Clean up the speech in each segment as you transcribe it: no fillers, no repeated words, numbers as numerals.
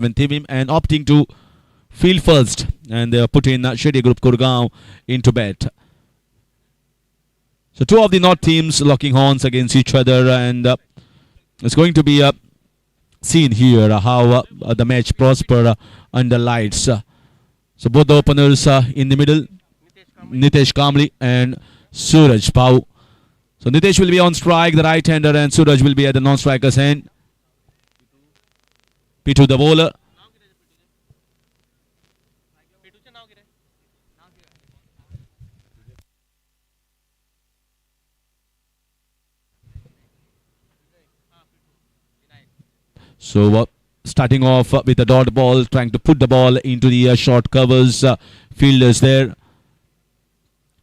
Ventivim and opting to field first, and they are putting Shede Group Gurgaon into bat. So two of the North teams locking horns against each other, and it's going to be seen here how the match prosper under lights. So both the openers in the middle, Nitesh Kamli and Suraj Pau. So Nitesh will be on strike, the right-hander, and Suraj will be at the non-striker's end. Pitu the bowler. So starting off with a dot ball, trying to put the ball into the short covers, fielders there.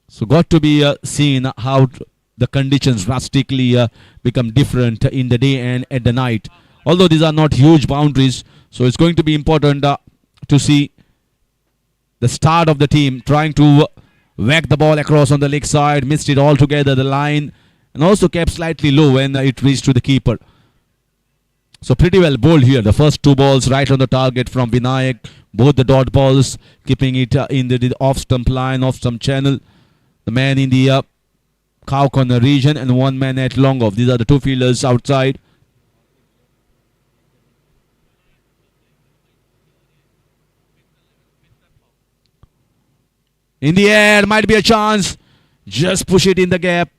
So got to be seen how the conditions drastically become different in the day and at the night. Although these are not huge boundaries, so it's going to be important to see the start of the team trying to whack the ball across on the leg side, missed it altogether, the line, and also kept slightly low when it reached to the keeper. So pretty well bowled here. The first two balls right on the target from Vinayak. Both the dot balls, keeping it in the off-stump line, off-stump channel. The man in the cow corner region and one man at long off. These are the two fielders outside. In the air, might be a chance. Just push it in the gap.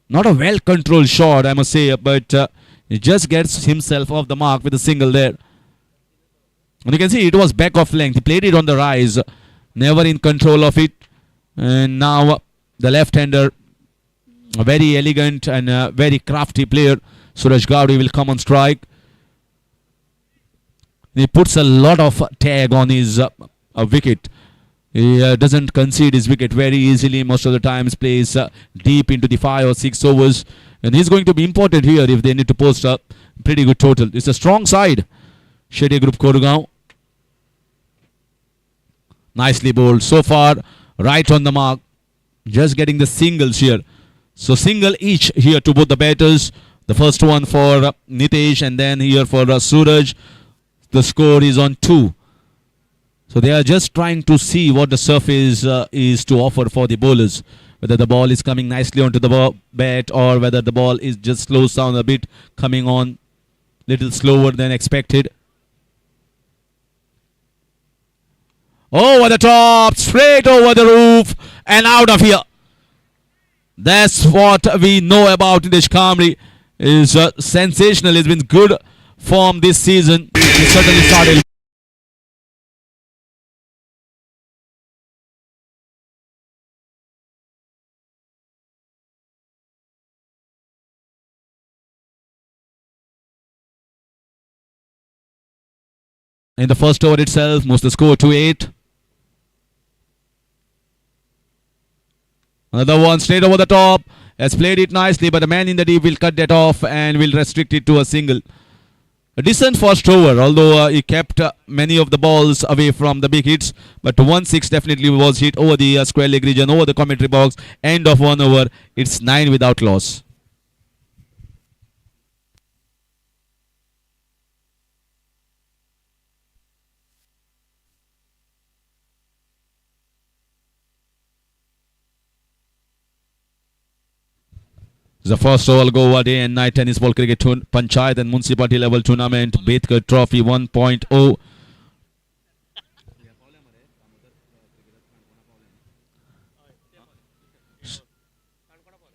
Not a well-controlled shot, I must say, but he just gets himself off the mark with a single there. And you can see it was back of length. He played it on the rise. Never in control of it. And now the left-hander, a very elegant and very crafty player, Suraj Gowdy, will come on strike. He puts a lot of tag on his wicket. He doesn't concede his wicket very easily. Most of the times plays deep into the 5 or 6 overs. And he's going to be important here if they need to post a pretty good total. It's a strong side. Shede Group Gurgaon. Nicely bowled. So far, right on the mark. Just getting the singles here. So single each here to both the batters. The first one for Nitesh and then here for Suraj. The score is on 2. So they are just trying to see what the surface is to offer for the bowlers. Whether the ball is coming nicely onto the bat or whether the ball is just slows down a bit, coming on little slower than expected. Over the top, straight over the roof and out of here. That's what we know about Nitesh Kamli. Is sensational. It's been good form this season. He certainly started. In the first over itself, moves the score to 8. Another one straight over the top. Has played it nicely, but the man in the deep will cut that off and will restrict it to a single. A decent first over, although he kept many of the balls away from the big hits. But 1-6 definitely was hit over the square leg region, over the commentary box. End of 1 over. It's 9 without loss. The first over Goa Day and Night Tennis Ball Cricket Panchayat and Municipality Level Tournament Betkar Trophy 1.0.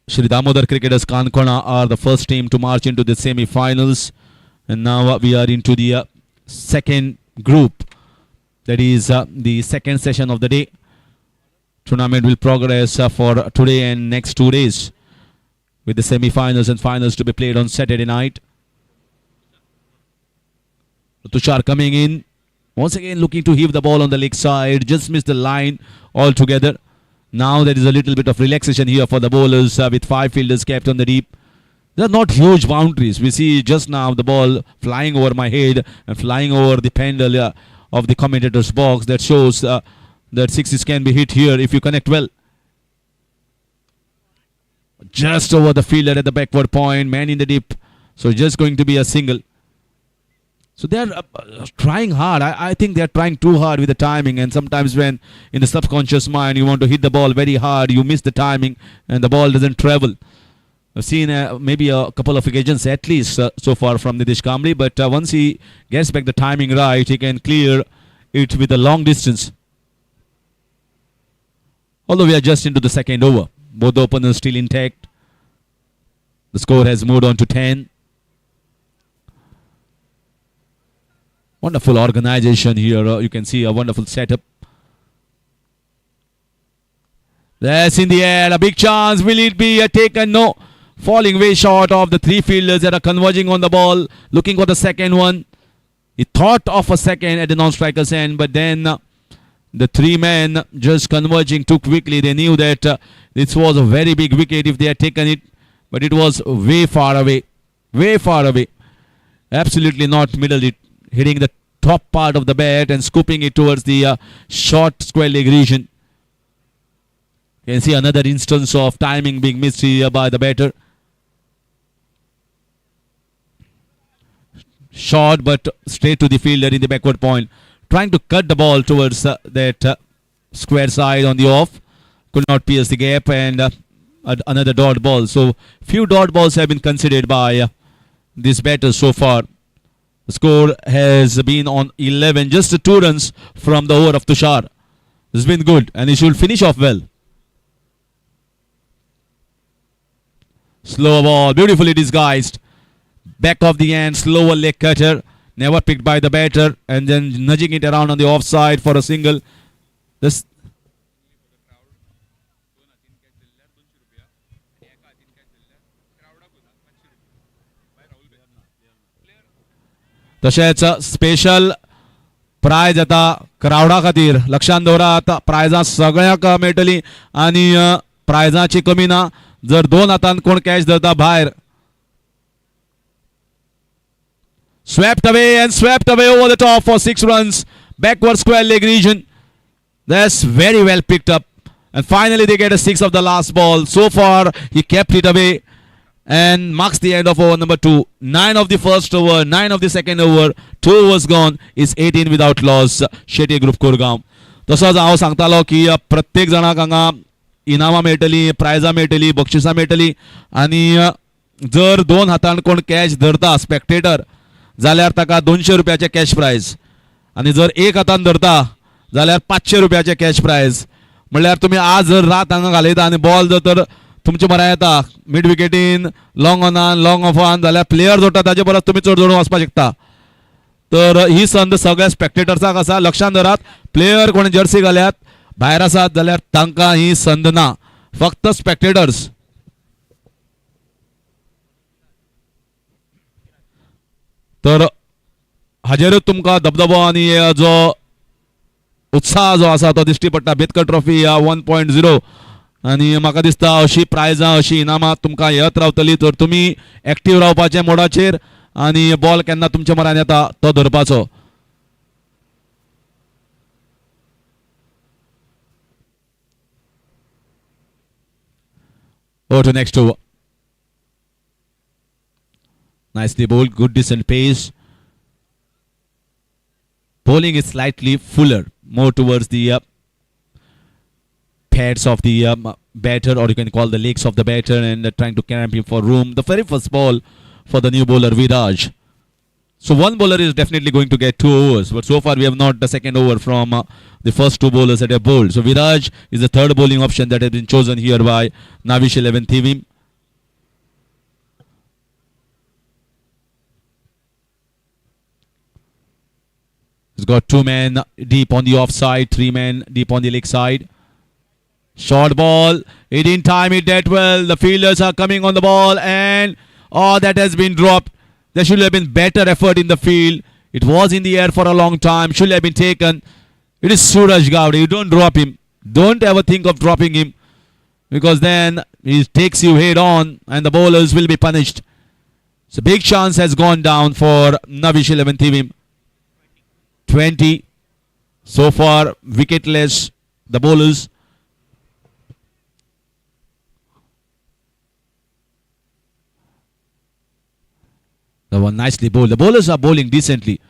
Shri Damodar Cricketers Kankona are the first team to march into the semi-finals. And now we are into the second group. That is the second session of the day. Tournament will progress for today and next 2 days, with the semi-finals and finals to be played on Saturday night. Tushar coming in. Once again looking to heave the ball on the leg side. Just missed the line altogether. Now there is a little bit of relaxation here for the bowlers with 5 fielders kept on the deep. They are not huge boundaries. We see just now the ball flying over my head and flying over the pendle of the commentator's box. That shows that 6s can be hit here if you connect well. Just over the fielder at the backward point, man in the deep. So just going to be a single. So they are trying hard. I think they are trying too hard with the timing. And sometimes when in the subconscious mind you want to hit the ball very hard, you miss the timing and the ball doesn't travel. I've seen maybe a couple of occasions at least so far from Nitish Kamble. But once he gets back the timing right, he can clear it with a long distance. Although we are just into the second over. Both the openers still intact. The score has moved on to 10. Wonderful organization here. You can see a wonderful setup. That's in the air. A big chance. Will it be taken? No. Falling way short of the three fielders that are converging on the ball. Looking for the second one. He thought of a second at the non-striker's end. But then the three men just converging too quickly. They knew that this was a very big wicket if they had taken it. But it was way far away. Way far away. Absolutely not middle it. Hitting the top part of the bat and scooping it towards the short square leg region. You can see another instance of timing being missed here by the batter. Short but straight to the fielder in the backward point. Trying to cut the ball towards that square side on the off. Could not pierce the gap and another dot ball. So few dot balls have been considered by this batter so far. The score has been on 11, just 2 runs from the over of Tushar. It's been good and he should finish off well. Slow ball, beautifully disguised. Back of the hand, slower leg cutter. Never picked by the batter and then nudging it around on the offside for a single. This तशेंच special prize आता क्राउडा खातीर लक्षांत दवरात. प्रायजां सगळ्यांक मेळटलीं आनी प्रायजांची कमी ना. जर 2 हातान कोण कॅच धरता भायर. Swept away over the top for 6 runs. Backward square leg region. That's very well picked up. And finally they get a 6 of the last ball. So far he kept it away. And marks the end of over number 2. 9 of the first over, 9 of the second over, 2 overs gone. Is 18 without loss. Shetty Group Kurgaon. तसोच हांव सांगतालो की प्रत्येक जाणाक हांगा इनामां मेळटलीं, प्रायजां मेळटलीं, बक्षिसां मेळटलीं आनी जर 2 हातान कोण कॅच धरता स्पेक्टेटर जाल्यार ताका 200 रुपयाचें कॅश प्रायज आनी जर 1 हातान धरता जाल्यार 500 रुपयाचें कॅश प्रायज. म्हणल्यार तुमी आज जर रात हांगा घालयता आनी बॉल जर तर तुमचे म्हऱ्या येता मिड विकेटीन, लॉंग ऑनान, लॉंग ऑफान जाल्यार प्लेयर जोडटा ताचे परस तुमी चड जोडून वचपाक शकता. तर ही संद सगळ्या स्पेक्टेटर्साक आसा. लक्षांत दवरात, प्लेयर कोणी जर्सी घाल्यात भायर आसात जाल्यार तांकां ही संद ना. फक्त स्पेक्टेटर्स. तर हाजेरूच तुमकां दबदबो आनी जो उत्साह जो आसा तो दिश्टी पडटा. बेतकर ट्रॉफी 1.0 आनी म्हाका दिसता अशी प्रायजां अशी इनामां तुमकां येत रावतली. तर तुमी एक्टीव रावपाचे मोडाचेर आनी बॉल केन्ना तुमच्या म्हऱ्यान येता तो धरपाचो. To next over. Nicely bowled, good decent pace. Bowling is slightly fuller, more towards the pads of the batter, or you can call the legs of the batter, and trying to cramp him for room. The very first ball for the new bowler Viraj. So one bowler is definitely going to get 2 overs, but so far we have not the second over from the first 2 bowlers that have bowled. So Viraj is the third bowling option that has been chosen here by Navish 11 Thivim. He's got 2 men deep on the offside, 3 men deep on the leg side. Short ball, he didn't time it that well. The fielders are coming on the ball and that has been dropped. There should have been better effort in the field. It was in the air for a long time. Should have been taken. It is Suraj Gowda. You don't drop him. Don't ever think of dropping him, because then he takes you head on and the bowlers will be punished. So big chance has gone down for Navish 11 Thivim. 20. So far wicketless the bowlers. The one nicely bowled. The bowlers are bowling decently.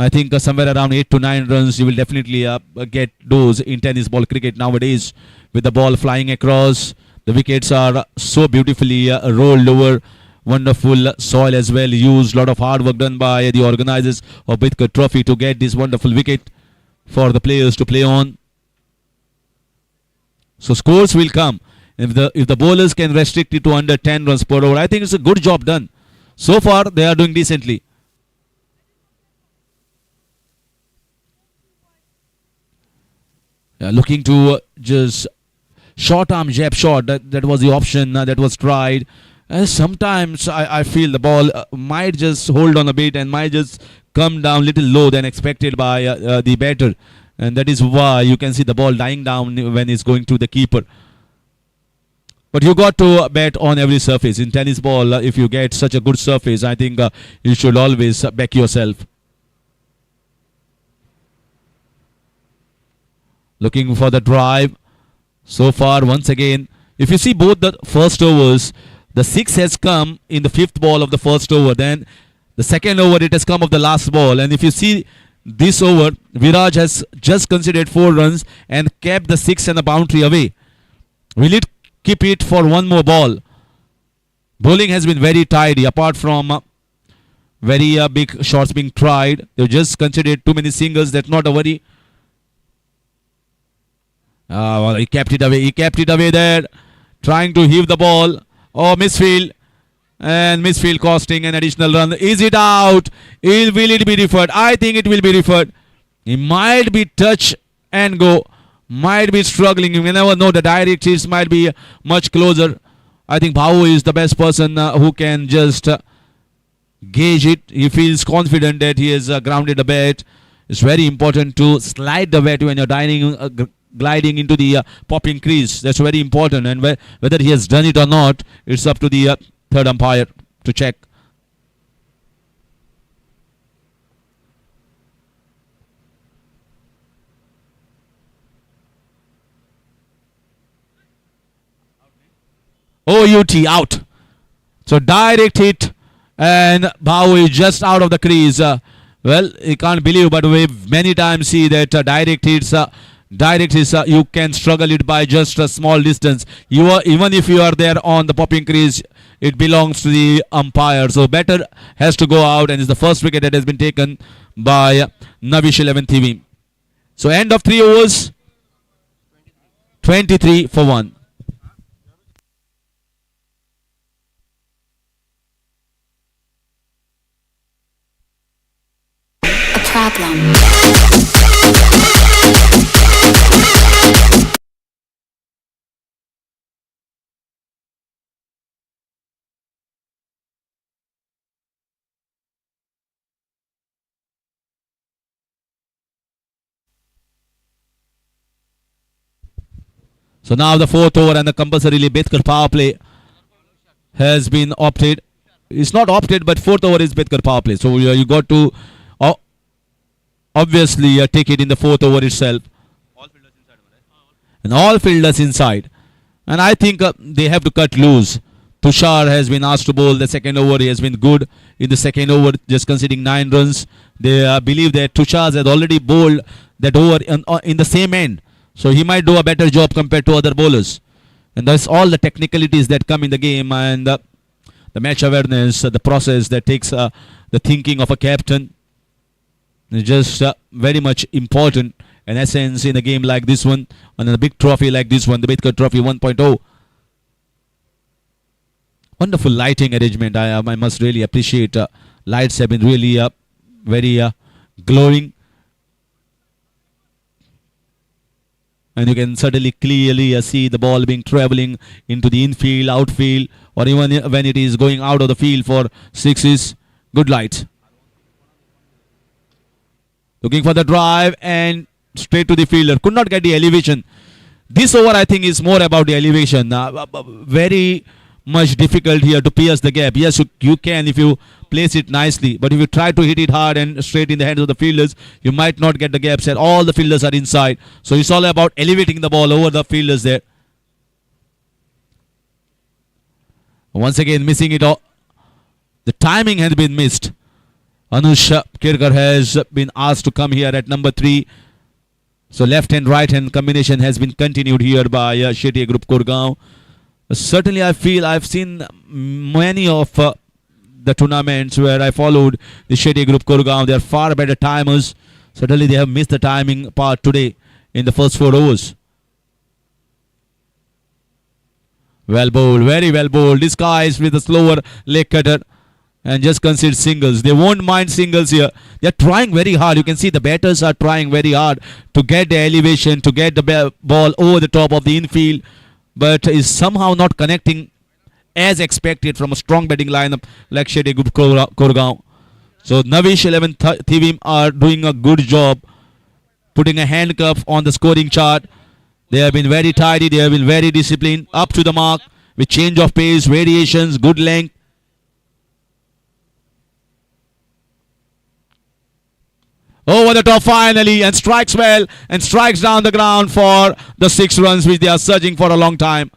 I think somewhere around 8 to 9 runs you will definitely get those in tennis ball cricket nowadays, with the ball flying across. The wickets are so beautifully rolled over. Wonderful soil as well used. Lot of hard work done by the organizers of Bidkar Trophy to get this wonderful wicket for the players to play on. So scores will come. If the bowlers can restrict it to under 10 runs per over, I think it's a good job done. So far they are doing decently. Looking to just short arm jab shot. That was the option that was tried. Sometimes I feel the ball might just hold on a bit and might just come down little low than expected by the batter. And that is why you can see the ball dying down when it's going to the keeper. But you got to bet on every surface. In tennis ball, if you get such a good surface, I think you should always back yourself. Looking for the drive. So far, once again, if you see both the first overs, the 6 has come in the 5th ball of the first over. Then the second over, it has come of the last ball. And if you see this over, Viraj has just conceded 4 runs and kept the 6 and the boundary away. Will it keep it for one more ball? Bowling has been very tidy, apart from very big shots being tried. They've just considered too many singles. That's not a worry. Well, he kept it away. He kept it away there, trying to heave the ball. Oh, misfield. And misfield costing an additional run. Is it out? Will it be referred? I think it will be referred. He might be touch and go. Might be struggling. You never know. The direct hits might be much closer. I think Bhavu is the best person who can just gauge it. He feels confident that he has grounded the bat. It's very important to slide the bat when you're gliding into the popping crease. That's very important. And whether he has done it or not, it's up to the third umpire to check. OUT out. So direct hit, and Bhavu is just out of the crease. Well, you can't believe, but we've many times see that direct hits. You can struggle it by just a small distance. Even if you are there on the popping crease, it belongs to the umpire. So batter has to go out, and it's the first wicket that has been taken by Navish 11 TV. So end of 3 overs, 23 for 1. Problem. So now the 4th over and the compulsorily Bidkar power play has been opted. It's not opted, but 4th over is Bidkar power play. So you got to obviously take it in the 4th over itself. And all fielders inside. And I think they have to cut loose. Tushar has been asked to bowl the second over. He has been good in the second over, just conceding 9 runs. They believe that Tushar has already bowled that over in the same end. So he might do a better job compared to other bowlers. And that's all the technicalities that come in the game, and the match awareness, the process that takes the thinking of a captain. It's just very much important, in essence, in a game like this one, and in a big trophy like this one, the Bidkar Trophy 1.0. Wonderful lighting arrangement. I must really appreciate. Lights have been really very glowing. And you can certainly clearly see the ball being traveling into the infield, outfield, or even when it is going out of the field for 6s. Good light. Looking for the drive and straight to the fielder. Could not get the elevation. This over, I think, is more about the elevation. Very much difficult here to pierce the gap. Yes, you can if you place it nicely. But if you try to hit it hard and straight in the hands of the fielders, you might not get the gap set. All the fielders are inside. So it's all about elevating the ball over the fielders there. Once again, missing it all. The timing has been missed. Anush Kirkar has been asked to come here at number 3. So left and right hand combination has been continued here by Shetty Group Kurgaon. Certainly I feel I've seen many of the tournaments where I followed the Shetty Group Kurgaon. They are far better timers. Certainly they have missed the timing part today in the first 4 overs. Well bowled, very well bowled. Disguised with a slower leg cutter and just concede singles. They won't mind singles here. They're trying very hard. You can see the batters are trying very hard to get the elevation, to get the ball over the top of the infield, but is somehow not connecting as expected from a strong batting lineup like Shetty Group Kurgaon. So Navish 11 Thivim are doing a good job putting a handcuff on the scoring chart. They have been very tidy, they have been very disciplined, up to the mark with change of pace, variations, good length. Over the top finally and strikes well and strikes down the ground for the 6 runs which they are searching for a long time.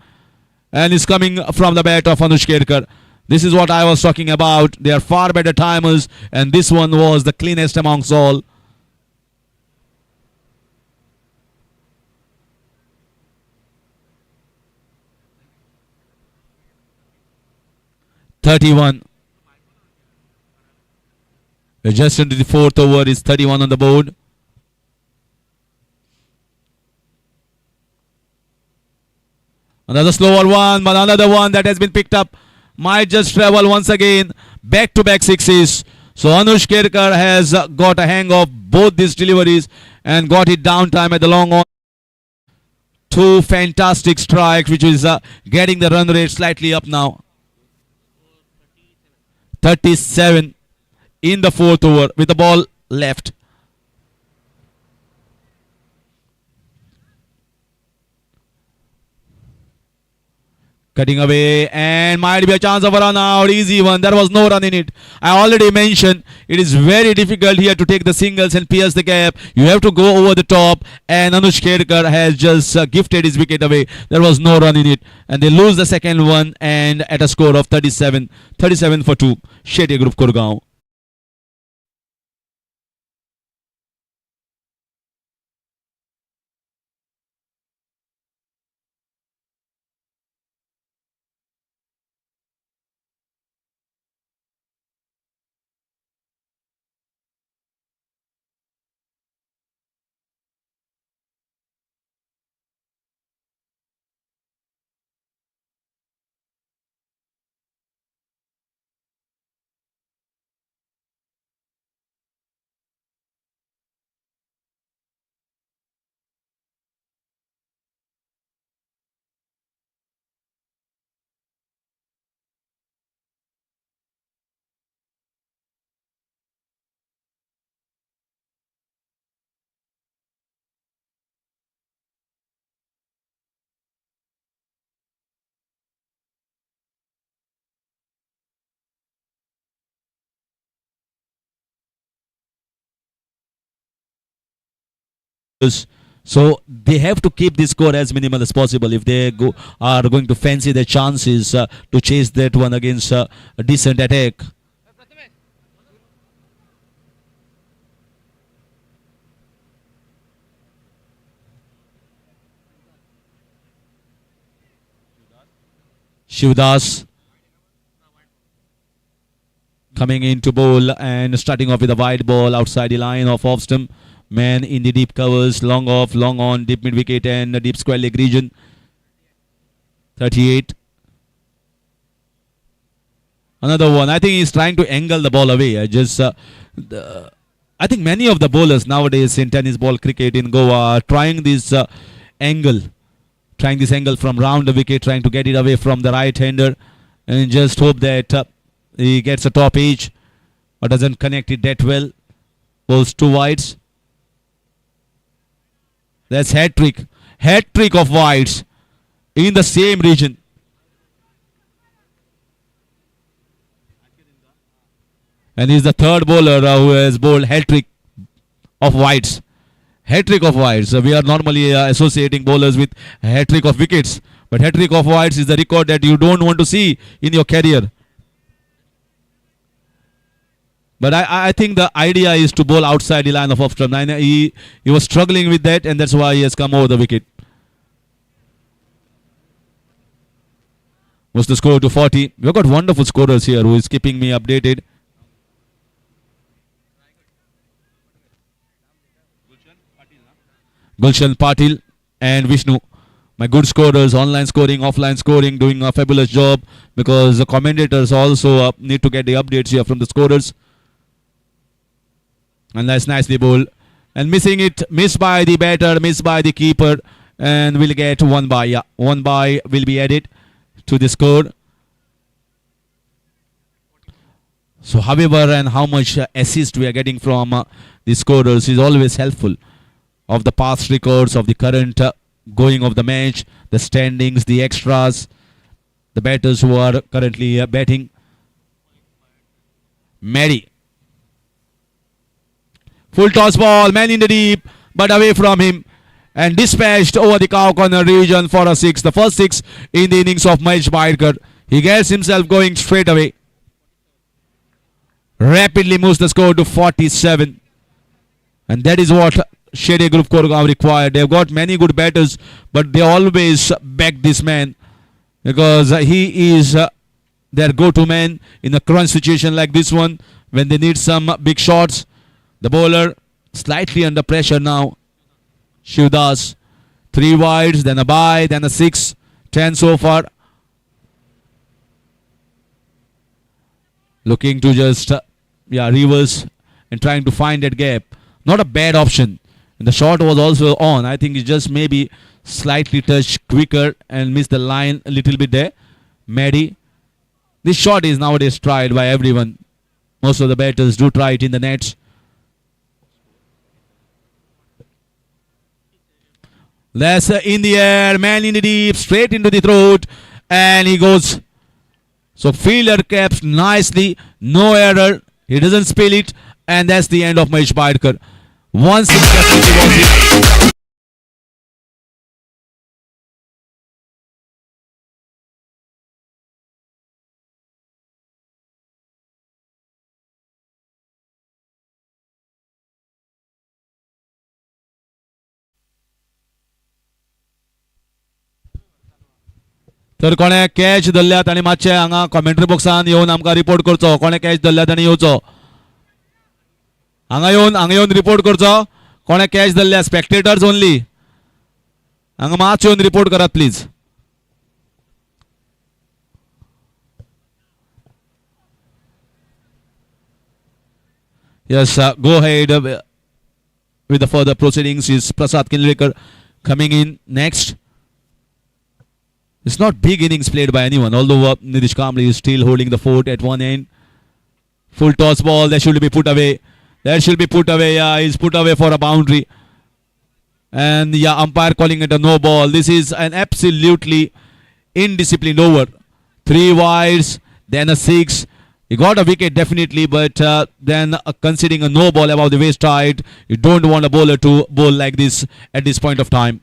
And is coming from the bat of Anush Kirkar. This is what I was talking about. They are far better timers and this one was the cleanest amongst all. (31). We're just into the 4th over. Is 31 on the board. Another slower one, but another one that has been picked up. Might just travel once again. Back-to-back sixes. So Anush Kirkar has got a hang of both these deliveries and got it downtime at the long on. 2 fantastic strikes, which is getting the run rate slightly up now. 37 in the 4th over with the ball left. Cutting away and might be a chance of a run out. Easy one. There was no run in it. I already mentioned it is very difficult here to take the singles and pierce the gap. You have to go over the top and Anush Kirkar has just gifted his wicket away. There was no run in it. And they lose the second one and at a score of 37. 37 for 2. Shetty Group Kurgaon. So they have to keep this score as minimal as possible if they are going to fancy their chances to chase that one against a decent attack. Shivdas coming in to bowl and starting off with a wide ball outside the line of off stump. Man in the deep covers, long off, long on, deep mid wicket and deep square leg region. 38. Another one. I think he's trying to angle the ball away. I think many of the bowlers nowadays in tennis ball cricket in Goa are trying this angle. Trying this angle from round the wicket, trying to get it away from the right hander. And just hope that he gets a top edge. Or doesn't connect it that well. Bowls 2 wides. That's hat trick. Hat trick of wides in the same region. And he's the third bowler who has bowled hat trick of wides. Hat trick of wides. We are normally associating bowlers with hat trick of wickets. But hat trick of wides is the record that you don't want to see in your career. But I think the idea is to bowl outside the line of stump. And he was struggling with that, and that's why he has come over the wicket. Was the score to 40. We've got wonderful scorers here who is keeping me updated. Gulshan Patil and Vishnu, my good scorers, online scoring, offline scoring, doing a fabulous job, because the commentators also need to get the updates here from the scorers. And that's nicely bowled. And missing it, missed by the batter, missed by the keeper, and we'll get one by. Yeah, one by will be added to the score. So however and how much assist we are getting from the scorers is always helpful. Of the past records, of the current going of the match, the standings, the extras, the batters who are currently batting. Mary. Full toss ball, man in the deep, but away from him. And dispatched over the cow corner region for a 6. The first 6 in the innings of Mahesh Bhaidkar. He gets himself going straight away. Rapidly moves the score to 47. And that is what Shede Group Koregaon required. They've got many good batters, but they always back this man, because he is their go-to man in a crunch situation like this one, when they need some big shots. The bowler slightly under pressure now. Shivdas, 3 wides, then a bye, then a 6, 10 so far. Looking to just reverse and trying to find that gap. Not a bad option. And the shot was also on. I think it just maybe slightly touched quicker and missed the line a little bit there. Maddie. This shot is nowadays tried by everyone. Most of the batters do try it in the nets. That's in the air, man in the deep, straight into the throat, and he goes. So fielder caps nicely, no error, he doesn't spill it, and that's the end of Mahesh Bhaidkar. Once it definitely was it. तर कोणे catch धरल्यात आणि मातशे हांगा commentary बॉक्सान येवन आमकां report करचो. कोणे catch धरल्यात आनी येवचो. हांगा येवन रिपोर्ट करचो. कोणे कॅच धरल्या. Spectators only. हांगा मातशे येवन report Karat please. Yes, go ahead with the further proceedings. Is Prasad Kinlekar coming in next? It's not big innings played by anyone, although Nitish Kamble is still holding the fort at one end. Full toss ball, that should be put away. That should be put away. Yeah, he's put away for a boundary. And yeah, umpire calling it a no ball. This is an absolutely indisciplined over. 3 wides, then a 6. He got a wicket definitely, but then considering a no ball above the waist height, you don't want a bowler to bowl like this at this point of time.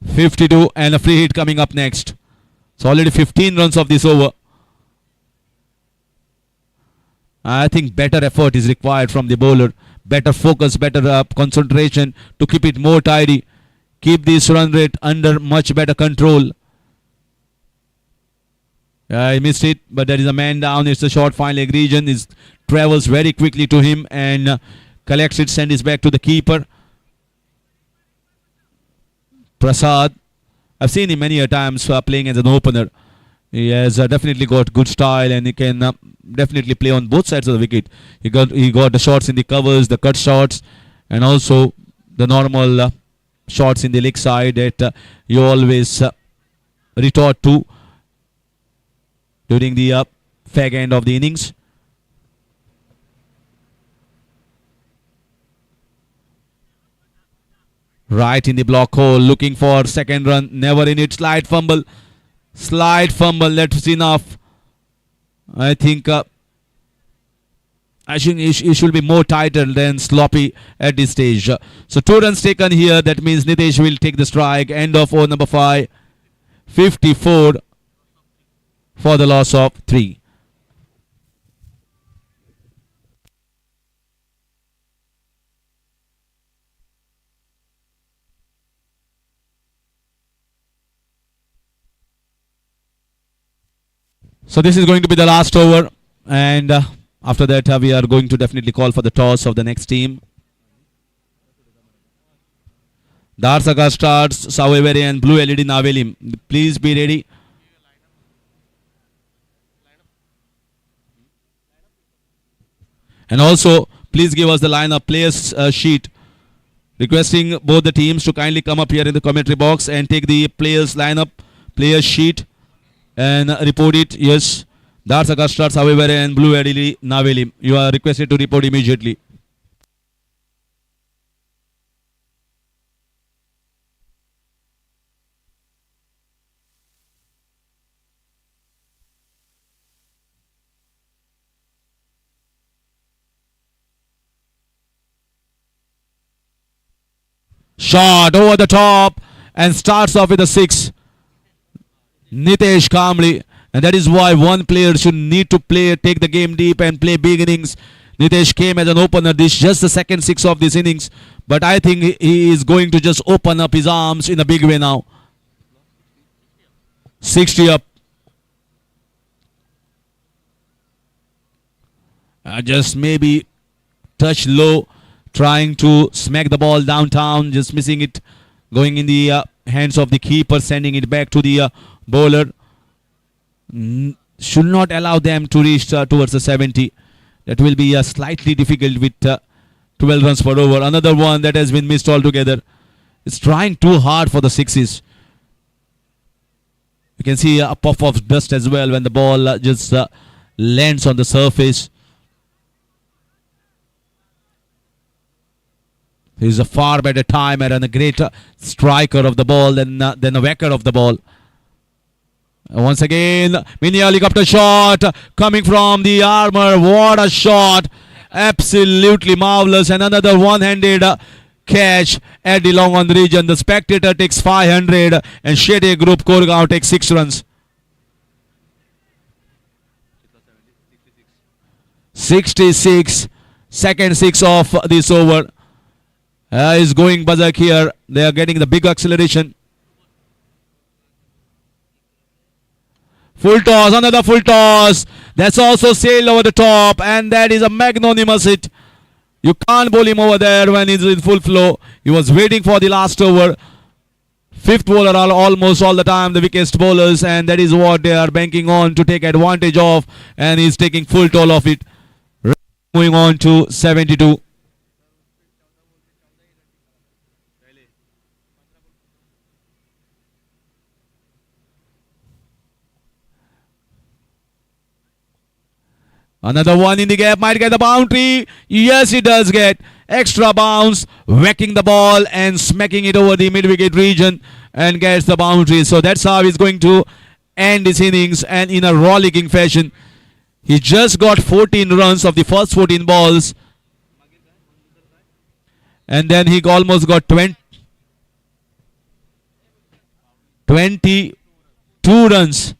.52 and a free hit coming up next. So already 15 runs of this over. I think better effort is required from the bowler. Better focus, better concentration to keep it more tidy. Keep this run rate under much better control. I missed it, but there is a man down. It's a short final region. It travels very quickly to him and collects it, sends it back to the keeper. Prasad, I've seen him many a times playing as an opener. He has definitely got good style, and he can definitely play on both sides of the wicket. He got the shots in the covers, the cut shots, and also the normal shots in the leg side that you always retort to during the fag end of the innings. Right in the block hole, looking for second run, never in it. Slight fumble, that's enough. I think he should be more tighter than sloppy at this stage. So 2 runs taken here, that means Nitesh will take the strike. End of over number 5. 54 for the loss of 3. So this is going to be the last over, and after that we are going to definitely call for the toss of the next team. Darsaka starts Saveveri and Blue LED Navelim. Please be ready. And also, please give us the lineup players sheet. Requesting both the teams to kindly come up here in the commentary box and take the players lineup, players sheet, and report it. Yes, Darsaka starts Saveveri and Blue LED Navelim. You are requested to report immediately. Shot over the top and starts off with a 6. Nitesh calmly, and that is why one player should need to take the game deep and play big innings. Nitesh came as an opener. This is just the second 6 of this innings, but I think he is going to just open up his arms in a big way now. 60 up. Just maybe touch low. Trying to smack the ball downtown, just missing it, going in the hands of the keeper, sending it back to the bowler. Should not allow them to reach towards the 70. That will be slightly difficult with 12 runs per over. Another one that has been missed altogether. It's trying too hard for the 6s. You can see a puff of dust as well when the ball just lands on the surface. He's a far better timer and a great striker of the ball than a whacker of the ball. Once again, mini helicopter shot coming from the armor. What a shot! Absolutely marvelous. And another one-handed catch at the long on the region. The Spectator takes 500 and Shede Group Koregaon takes 6 runs. 66, second 6 of this over. Is going Bazak here. They are getting the big acceleration. Full toss, another full toss. That's also sailed over the top, and that is a magnanimous hit. You can't bowl him over there when he's in full flow. He was waiting for the last over. Fifth bowler are almost all the time the weakest bowlers, and that is what they are banking on to take advantage of, and he's taking full toll of it. Moving on to 72. Another one in the gap, might get the boundary. Yes, it does get extra bounce, whacking the ball and smacking it over the mid-wicket region and gets the boundary. So that's how he's going to end his innings, and in a rollicking fashion. He just got 14 runs of the first 14 balls. And then he almost got 22 runs.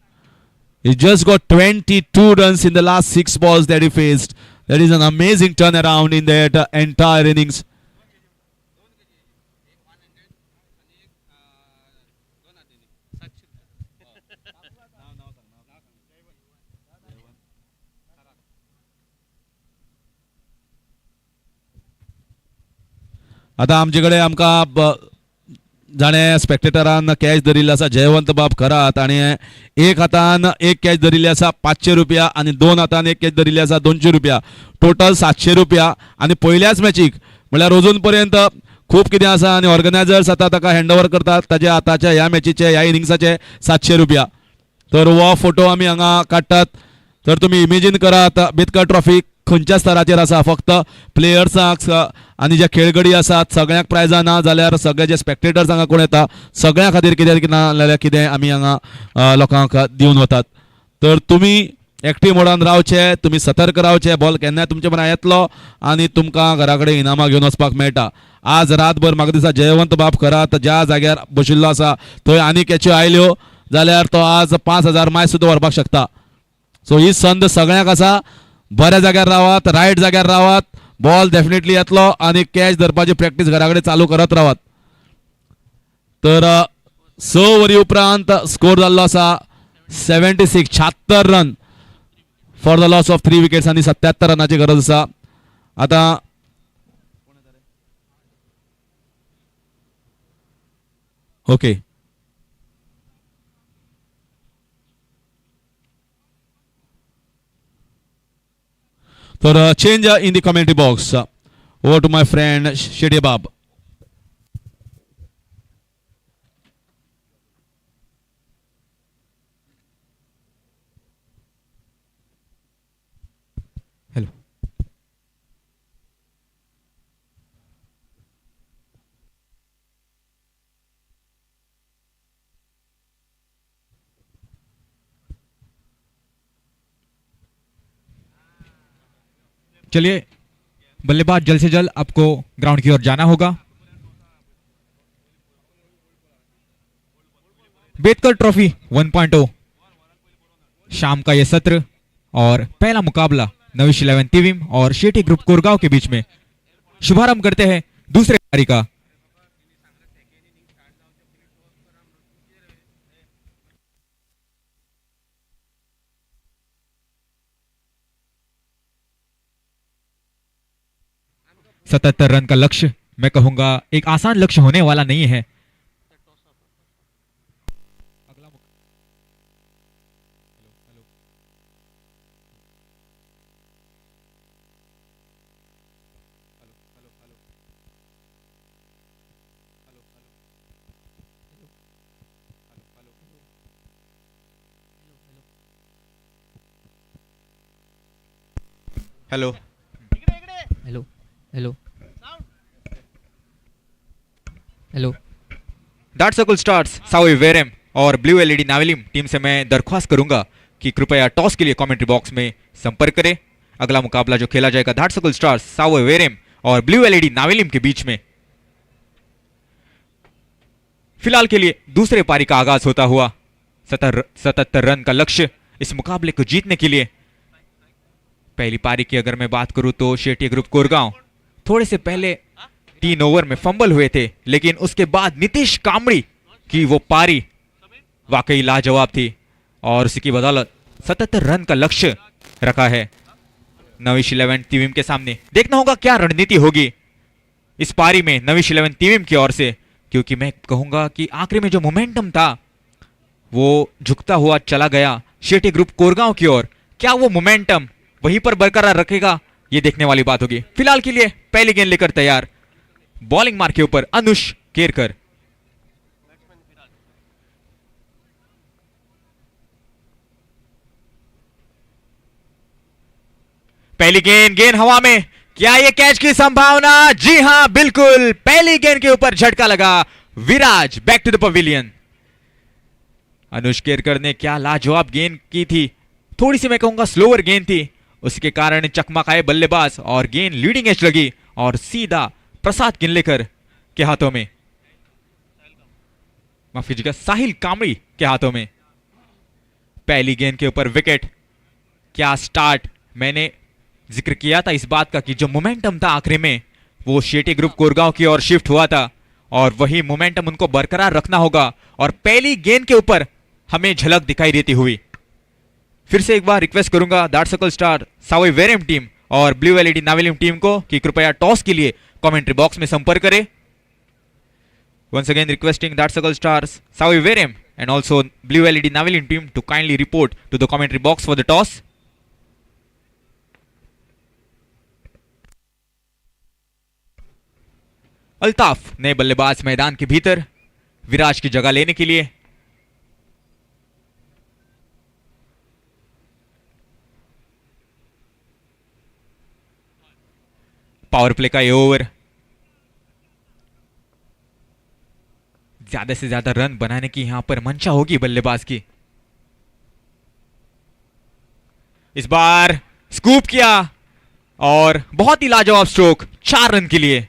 He just got 22 runs in the last 6 balls that he faced. That is an amazing turnaround in that entire innings. आता आमच्याकडे आमका जाणे स्पेक्टेटरान cash धरिल्ले आसा जयवंत बाब खरात आणि एक हातान एक कॅच धरिल्ली आसा 500 रुपया आणि दोन हातान एक कॅच धरिल्ली आसा 200 रुपया, टोटल 700 रुपया. आणि पहिल्याच मॅचीक म्हळ्यार अजून पर्यंत खूप कितें आसा आणि ऑर्गनायझर्स आता ताका हँडओव्हर करतात ताच्या आताच्या ह्या मॅचीचे ह्या इनिंग्साचे 700 रुपया. तर हो फोटो आमी हांगा काडटात. तर तुम्ही इमेजिन करात बितकर ट्रॉफी खंयच्या स्तराचेर आसा. फक्त प्लेयर्सांक आणि जे खेळगडी आसात सगळ्यांक प्रायजां ना जाल्यार सगळे जे स्पेक्टेटर्स हांगा कोण येता सगळ्यां खातीर कितें ना जाल्यार कितें आमी हांगा लोकांक दिवन वतात. तर तुमी एक्टिव मोडान रावचे, तुमी सतर्क रावचे. बॉल केन्नाय तुमचे म्हऱ्या येतलो आणि तुमकां घरा कडेन इनामां घेवन वचपाक मेळटा. आज रातभर म्हाका दिसता जयवंत बाब खरात ज्या जाग्यार बशिल्लो आसा थंय आनीक कॅच्यो आयल्यो. जाल्यार तो आज 5,000 मायज सुद्दां व्हरपाक शकता. सो ही संद सगळ्यांक आसा. बऱ्या जाग्यार रावात, रायट जाग्यार रावात, बॉल डेफिनेटली येतलो आणि कॅच धरपाची प्रॅक्टिस घरा कडेन चालू करत रावात. तर 6 ओव्हरी उपरांत स्कोर जाल्लो आसा 76 run for the loss of 3 wickets आणि 77 रनाची गरज आसा. आता ओके, तर change in the commentary box. Over to my friend शेडेबाब. हेलो. चलिए, बल्लेबाज जल्द से जल्द आपको ग्राउंड की ओर जाना होगा. बेदकर ट्रॉफी 1.0 शाम का यह सत्र और पहला मुकाबला नविश 11 तिविम और शेटी ग्रुप कोरगांव के बीच में. शुभारंभ करते हैं दूसरे पारी का. सतहत्तर रन का लक्ष्य मैं कहूंगा एक आसान लक्ष्य होने वाला नहीं है. Hello hello hello hello. Dart circle stars Savoi वेरेम और ब्लू एलईडी नावेलिम टीम से मैं दरख्वास्त करूंगा कि कृपया टॉस के लिए कमेंट्री बॉक्स में संपर्क करें. अगला मुकाबला जो खेला जाएगा डार्ट सर्कल स्टार्स सावे वेरेम और ब्लू एलईडी नावेलिम के बीच में. फिलहाल के लिए दूसरे पारी का आगाज होता हुआ 77 रन का लक्ष्य इस मुकाबले को जीतने के लिए. पहली पारी की अगर मैं बात करूं तो शेटी ग्रुप कोरगांव थोड़े से पहले 3 ओवर में फंबल हुए थे, लेकिन उसके बाद नीतीश कामड़ी की वो पारी वाकई लाजवाब थी और उसी की बदौलत 77 रन का लक्ष्य रखा है नविश 11 तिविम के सामने. देखना होगा क्या रणनीति होगी इस पारी में नविश 11 तिविम की ओर से, क्योंकि मैं कहूंगा कि आखिरी में जो मोमेंटम था वो झुकता हुआ चला गया शेटी ग्रुप कोरगांव की ओर. क्या वो मोमेंटम वहीं पर बरकरार रखेगा, ये देखने वाली बात होगी. फिलहाल के लिए पहली गेंद लेकर तैयार बॉलिंग मार्क के ऊपर अनुष केरकर. पहली गेंद हवा में. क्या ये कैच की संभावना? जी हां, बिल्कुल. पहली गेंद के ऊपर झटका लगा. Viraj back to the pavilion. Anush Kerkar ने क्या लाजवाब गेंद की थी. थोड़ी सी मैं कहूंगा स्लोअर गेंद थी, उसके कारण चकमा खाए बल्लेबाज और गेंद लीडिंग एज लगी और सीधा प्रसाद किनलेकर के हाथों में, माफ कीजिएगा साहिल कामड़ी के हाथों में. पहली गेंद के ऊपर विकेट. क्या स्टार्ट. मैंने जिक्र किया था इस बात का कि जो मोमेंटम था आखिरी में वो शेटी ग्रुप कोरगांव की ओर शिफ्ट हुआ था और वही मोमेंटम उनको बरकरार रखना होगा. और पहली गेंद के ऊपर हमें झलक दिखाई देती हुई. फिर से एक बार रिक्वेस्ट करूंगा डार्ट सर्कल स्टार सावे वेरेम टीम और ब्लू एलईडी नावेलिम टीम को कि कृपया टॉस के लिए कमेंट्री बॉक्स में संपर्क करें. Once again requesting dart circle stars Savoi Verem and also blue LED Navelim team to kindly report to the commentary box for the toss. Altaf नए बल्लेबाज मैदान के भीतर विराज की जगह लेने के लिए. पावर प्ले का ये ओवर ज्यादा से ज्यादा रन बनाने की यहां पर मंशा होगी बल्लेबाज की. इस बार स्कूप किया और बहुत ही लाजवाब स्ट्रोक 4 रन के लिए.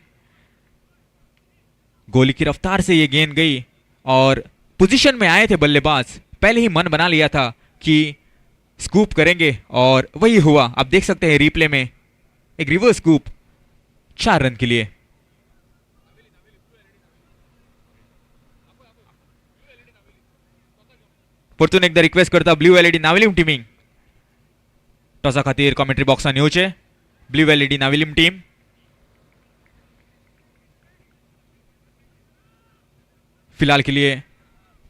गोली की रफ्तार से यह गेंद गई और पोजीशन में आए थे बल्लेबाज पहले ही मन बना लिया था कि स्कूप करेंगे और वही हुआ। आप देख सकते हैं रिप्ले में एक रिवर्स स्कूप 4 रन के लिए। परतून एकदा रिक्वेस्ट करता ब्लू एलईडी नाविलिम टीमिंग टॉसा खातीर कॉमेंट्री बॉक्सान येवचे। ब्लू एलईडी नाविलिम टीम फिलहाल के लिए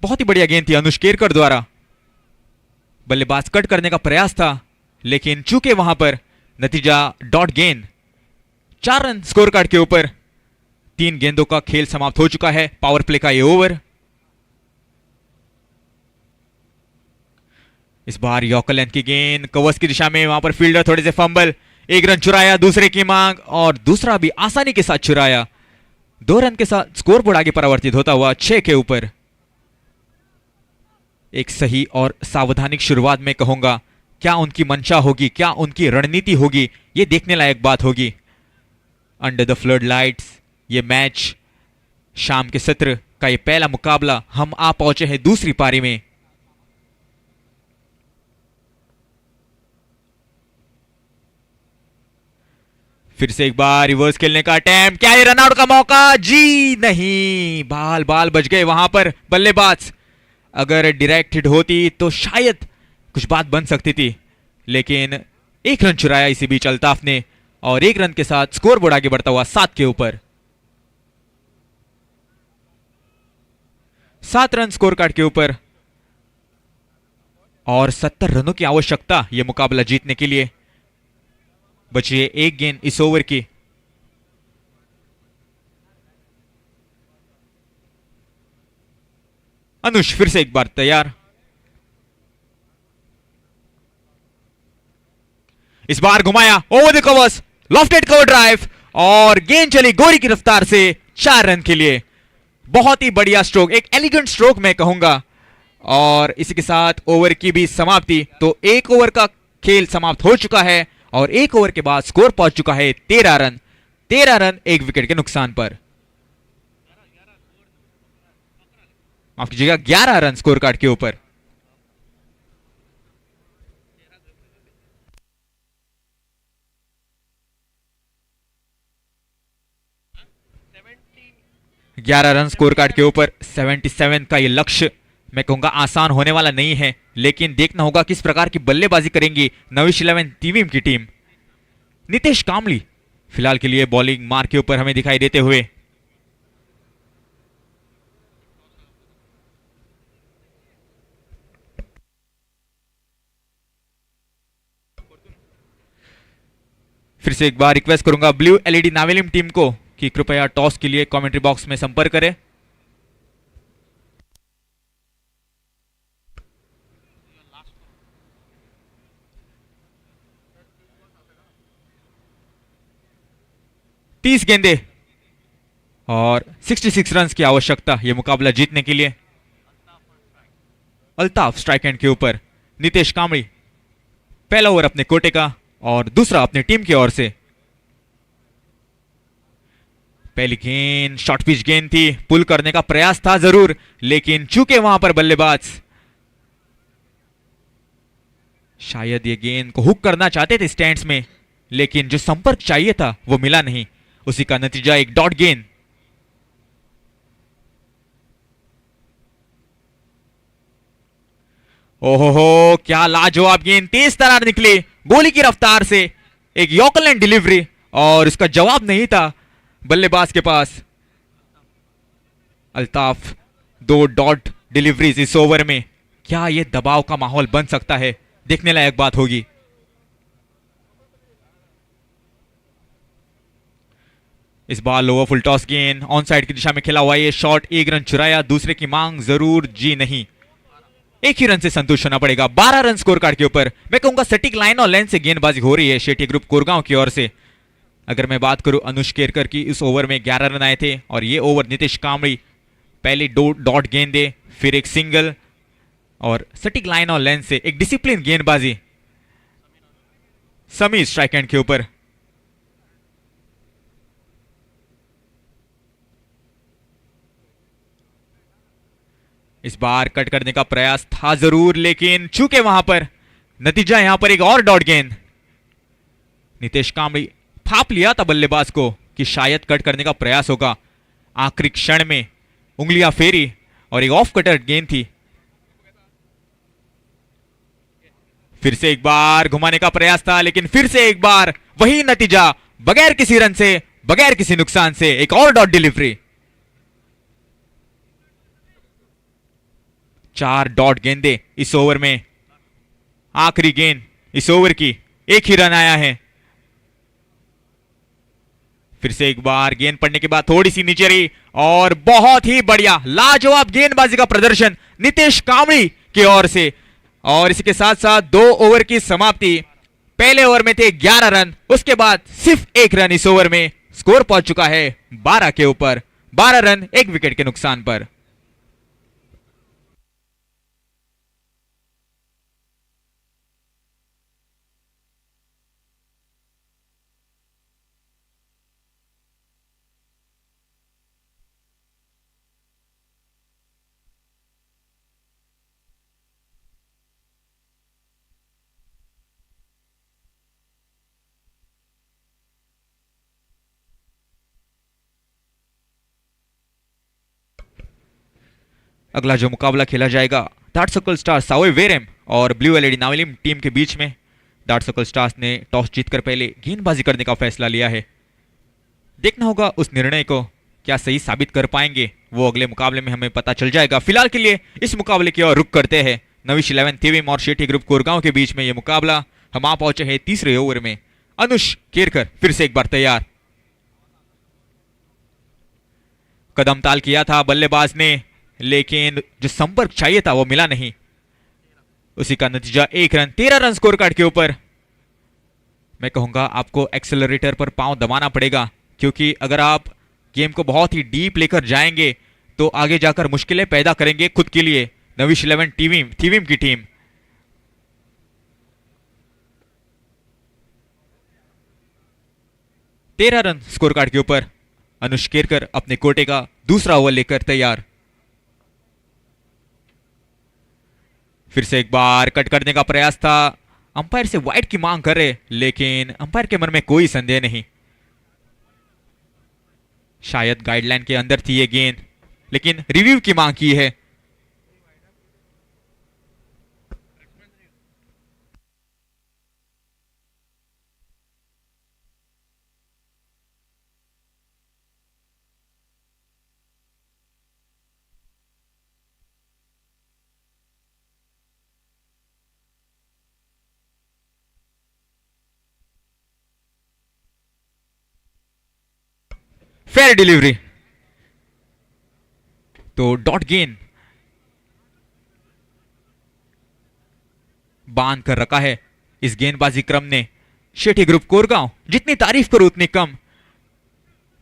बहुत ही बढ़िया गेंद थी अनुष केरकर द्वारा। बल्लेबाज कट करने का प्रयास था लेकिन चूके वहां पर नतीजा डॉट गेंद। 4 रन स्कोर कार्ड के ऊपर 3 गेंदों का खेल समाप्त हो चुका है। पावर प्ले का ये ओवर। इस बार यॉर्कर लेंथ की गेंद कवर्स की दिशा में, वहां पर फील्डर थोड़े से फंबल, 1 रन चुराया, दूसरे की मांग और दूसरा भी आसानी के साथ चुराया। 2 रन के साथ स्कोर बोर्ड आगे परिवर्तित होता हुआ 6 के ऊपर। एक सही और सावधानिक शुरुआत में कहूंगा, क्या उनकी मंशा होगी, क्या उनकी रणनीति होगी, यह देखने लायक बात होगी। अंडर द फ्लड लाइट्स ये मैच, शाम के सत्र का ये पहला मुकाबला, हम आ पहुंचे हैं दूसरी पारी में। फिर से एक बार रिवर्स खेलने का अटेम्प्ट, क्या ये रनआउट का मौका? जी नहीं, बाल बच गए वहां पर बल्लेबाज। अगर डायरेक्ट हिट होती तो शायद कुछ बात बन सकती थी, लेकिन 1 रन चुराया इसी बीच अल्ताफ ने और 1 रन के साथ स्कोर बोर्ड आगे बढ़ता हुआ 7 के ऊपर। 7 रन स्कोर कार्ड के ऊपर और 70 रनों की आवश्यकता यह मुकाबला जीतने के लिए। बची है 1 गेंद इस ओवर की। अनुष फिर से एक बार तैयार। इस बार घुमाया over the covers, lofted cover drive और गेंद चली गोरी की रफ्तार से 4 रन के लिए। बहुत ही बढ़िया स्ट्रोक, एक एलिगेंट स्ट्रोक मैं कहूंगा। और इसी के साथ ओवर की भी समाप्ति। तो 1 ओवर का खेल समाप्त हो चुका है और 1 ओवर के बाद स्कोर पहुंच चुका है 13 रन। 13 रन 1 विकेट के नुकसान पर, माफ कीजिएगा 11 रन स्कोर कार्ड के ऊपर। ग्यारह रन स्कोर कार्ड के ऊपर 77 का ये लक्ष्य मैं कहूंगा आसान होने वाला नहीं है, लेकिन देखना होगा किस प्रकार की बल्लेबाजी करेंगी नविश 11 टीम की टीम। नितेश कामली फिलहाल के लिए बॉलिंग मार्क के ऊपर हमें दिखाई देते हुए। फिर से एक बार रिक्वेस्ट करूंगा ब्लू एलईडी नावेलिम टीम को कि कृपया टॉस के लिए कमेंट्री बॉक्स में संपर्क करें। तीस गेंदे और 66 रन की आवश्यकता यह मुकाबला जीतने के लिए। अल्ताफ स्ट्राइक एंड के ऊपर, नितेश कामड़ी पहला ओवर अपने कोटे का और दूसरा अपनी टीम की ओर से। पहली गेंद शॉर्ट पिच गेंद थी, पुल करने का प्रयास था जरूर, लेकिन चूके वहां पर बल्लेबाज शायद ये गेंद को हुक करना चाहते थे स्टैंड्स में, लेकिन जो संपर्क चाहिए था वो मिला नहीं। उसी का नतीजा एक डॉट गेंद। ओहो क्या लाजवाब गेंद, तेज तरार निकली गोली की रफ्तार से, एक यॉर्करलैंड डिलीवरी और इसका जवाब नहीं था बल्लेबाज के पास। अल्ताफ 2 डॉट डिलीवरीज इस ओवर में, क्या यह दबाव का माहौल बन सकता है? देखने लायक बात होगी। इस बार लोअर फुल टॉस गेंद ऑन साइड की दिशा में खेला हुआ ये शॉट, 1 रन चुराया, दूसरे की मांग जरूर जी नहीं, 1 ही रन से संतुष्ट होना पड़ेगा। 12 रन स्कोर कार्ड के ऊपर मैं कहूंगा सटीक लाइन और लेंथ से गेंदबाजी हो रही है शेट्टी ग्रुप कोरगांव की ओर से। अगर मैं बात करूं अनुष केरकर की, इस ओवर में 11 रन आए थे और ये ओवर नितेश कामड़ी पहले 2 डॉट गेंदे, फिर एक सिंगल और सटीक लाइन और लेंथ से एक डिसिप्लिन गेंदबाजी। समीर स्ट्राइक एंड के ऊपर, इस बार कट करने का प्रयास था जरूर, लेकिन चूके वहां पर नतीजा यहां पर एक और डॉट गेंद। नितेश कांबड़ी फाप लिया था बल्लेबाज को कि शायद कट करने का प्रयास होगा, आखिरी क्षण में उंगलियां फेरी और एक ऑफ कटर गेंद थी। फिर से एक बार घुमाने का प्रयास था, लेकिन फिर से एक बार वही नतीजा, बगैर किसी रन से, बगैर किसी नुकसान से एक और डॉट डिलीवरी। 4 डॉट गेंदे इस ओवर में, आखिरी गेंद इस ओवर की, एक ही रन आया है। फिर से एक बार गेंद पड़ने के बाद थोड़ी सी नीचे रही और बहुत ही बढ़िया लाजवाब गेंदबाजी का प्रदर्शन नितेश कांबड़ी की ओर से। और इसी के साथ साथ 2 ओवर की समाप्ति। पहले ओवर में थे 11 रन, उसके बाद सिर्फ 1 रन इस ओवर में। स्कोर पहुंच चुका है 12 के ऊपर, 12 रन 1 विकेट के नुकसान पर। अगला जो मुकाबला खेला जाएगा डार्ट सर्कल स्टार्स साओ वेरेम और ब्लू एलईडी नावलिम टीम के बीच में। डार्ट सर्कल स्टार्स ने टॉस जीतकर पहले गेंदबाजी करने का फैसला लिया है। देखना होगा उस निर्णय को क्या सही साबित कर पाएंगे, वो अगले मुकाबले में हमें पता चल जाएगा। फिलहाल के लिए इस मुकाबले की ओर रुख करते हैं। नविश 11 थीविम और शेट्टी ग्रुप कोरगांव के बीच में यह मुकाबला। हम आ पहुंचे हैं तीसरे ओवर में। अनुष केरकर फिर से एक बार तैयार। कदम ताल किया था बल्लेबाज ने, लेकिन जो संपर्क चाहिए था वो मिला नहीं। उसी का नतीजा 1 रन, 13 रन स्कोर कार्ड के ऊपर। मैं कहूंगा आपको एक्सेलरेटर पर पांव दबाना पड़ेगा, क्योंकि अगर आप गेम को बहुत ही डीप लेकर जाएंगे तो आगे जाकर मुश्किलें पैदा करेंगे खुद के लिए नविश 11 थीविम की टीम। तेरह रन स्कोर कार्ड के ऊपर। अनुष केरकर अपने कोटे का दूसरा ओवर लेकर तैयार। फिर से एक बार कट करने का प्रयास था, अंपायर से वाइड की मांग कर रहे, लेकिन अंपायर के मन में कोई संदेह नहीं। शायद गाइडलाइन के अंदर थी ये गेंद, लेकिन रिव्यू की मांग की है। फेयर डिलीवरी, तो डॉट गेंद बांध कर रखा है इस गेंदबाजी क्रम ने। शेट्टी ग्रुप कोरगांव जितनी तारीफ करो उतनी कम।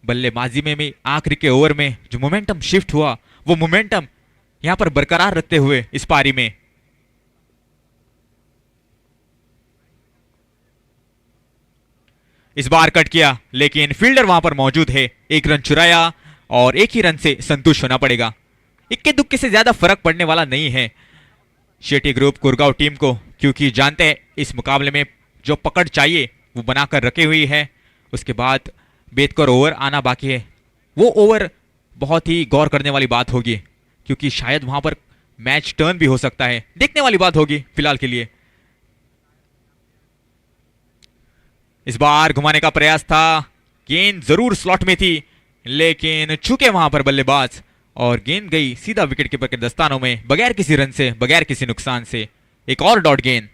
बल्लेबाजी में भी आखिरी के ओवर में जो मोमेंटम शिफ्ट हुआ, वो मोमेंटम यहां पर बरकरार रखते हुए इस पारी में इस बार कट किया, लेकिन फील्डर वहां पर मौजूद है। 1 रन चुराया और 1 ही रन से संतुष्ट होना पड़ेगा। इक्के दुक्के से ज्यादा फर्क पड़ने वाला नहीं है शेट्टी ग्रुप कोरगांव टीम को, क्योंकि जानते हैं इस मुकाबले में जो पकड़ चाहिए वो बनाकर रखी हुई है। उसके बाद बेहतर ओवर आना बाकी है। वो ओवर बहुत ही गौर करने वाली बात होगी, क्योंकि शायद वहां पर मैच टर्न भी हो सकता है। देखने वाली बात होगी फिलहाल के लिए। इस बार घुमाने का प्रयास था, गेंद जरूर स्लॉट में थी, लेकिन चूके वहां पर बल्लेबाज और गेंद गई सीधा विकेट कीपर के दस्तानों में, बगैर किसी रन से, बगैर किसी नुकसान से। एक और डॉट गेंद।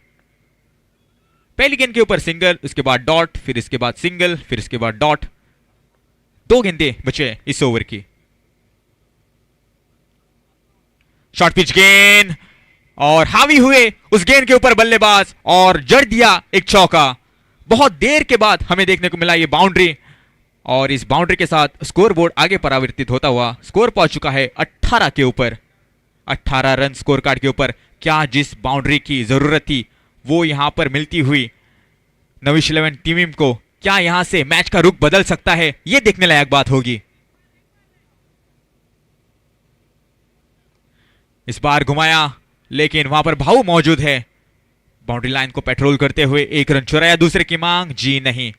पहली गेंद के ऊपर सिंगल, उसके बाद डॉट, फिर इसके बाद सिंगल, फिर इसके बाद डॉट। 2 गेंदें बचे इस ओवर की। शॉर्ट पिच गेंद और हावी हुए उस गेंद के ऊपर बल्लेबाज और जड़ दिया एक चौका। बहुत देर के बाद हमें देखने को मिला ये बाउंड्री, और इस बाउंड्री के साथ स्कोर बोर्ड आगे परावर्तित होता हुआ स्कोर पहुंच चुका है 18 के ऊपर। 18 रन स्कोर कार्ड के ऊपर। क्या जिस बाउंड्री की जरूरत थी वो यहां पर मिलती हुई नविश 11 टीम को, क्या यहां से मैच का रुख बदल सकता है, यह देखने लायक बात होगी। इस बार घुमाया, लेकिन वहां पर भाऊ मौजूद है। बाउंड्री लाइन को पेट्रोल करते हुए एक रन चुराया, दूसरे की मांग, जी नहीं,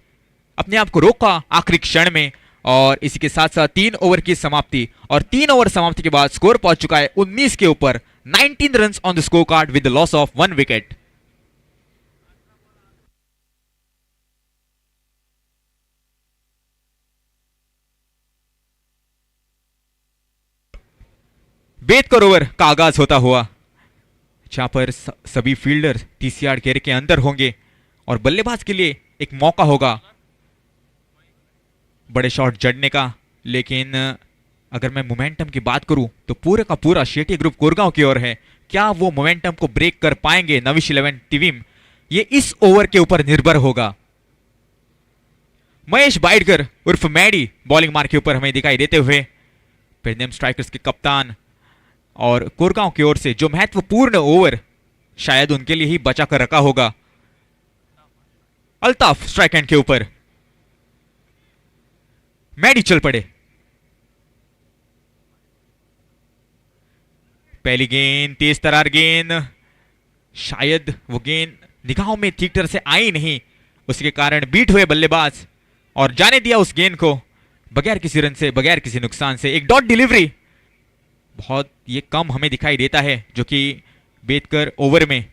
अपने आप को रोका आखिरी क्षण में। और इसी के साथ साथ 3 ओवर की समाप्ति, और 3 ओवर समाप्ति के बाद स्कोर पहुंच चुका है 19 के ऊपर। 19 runs on the score card with the loss of 1 wicket. बेहतर ओवर का आगाज होता हुआ, जहां पर सभी फील्डर 30 यार्ड घेरे के अंदर होंगे और बल्लेबाज के लिए एक मौका होगा बड़े शॉट जड़ने का। लेकिन अगर मैं मोमेंटम की बात करूं तो पूरे का पूरा शेट्टी ग्रुप कोरगांव की ओर है। क्या वो मोमेंटम को ब्रेक कर पाएंगे नविश 11 टीम? ये इस ओवर के ऊपर निर्भर होगा। महेश बाइडकर उर्फ मैडी बॉलिंग मार्क के ऊपर हमें दिखाई देते हुए, पेडनेम स्ट्राइकर्स के कप्तान, और कोरगांव की ओर से जो महत्वपूर्ण ओवर शायद उनके लिए ही बचा कर रखा होगा। अल्ताफ स्ट्राइक एंड के ऊपर, मैडी चल पड़े। पहली गेंद तेज तरार गेंद, शायद वो गेंद निगाहों में ठीक तरह से आई नहीं, उसके कारण बीट हुए बल्लेबाज और जाने दिया उस गेंद को बगैर किसी रन से, बगैर किसी नुकसान से। एक डॉट डिलीवरी, बहुत ये कम हमें दिखाई देता है जो कि बेहतर ओवर में।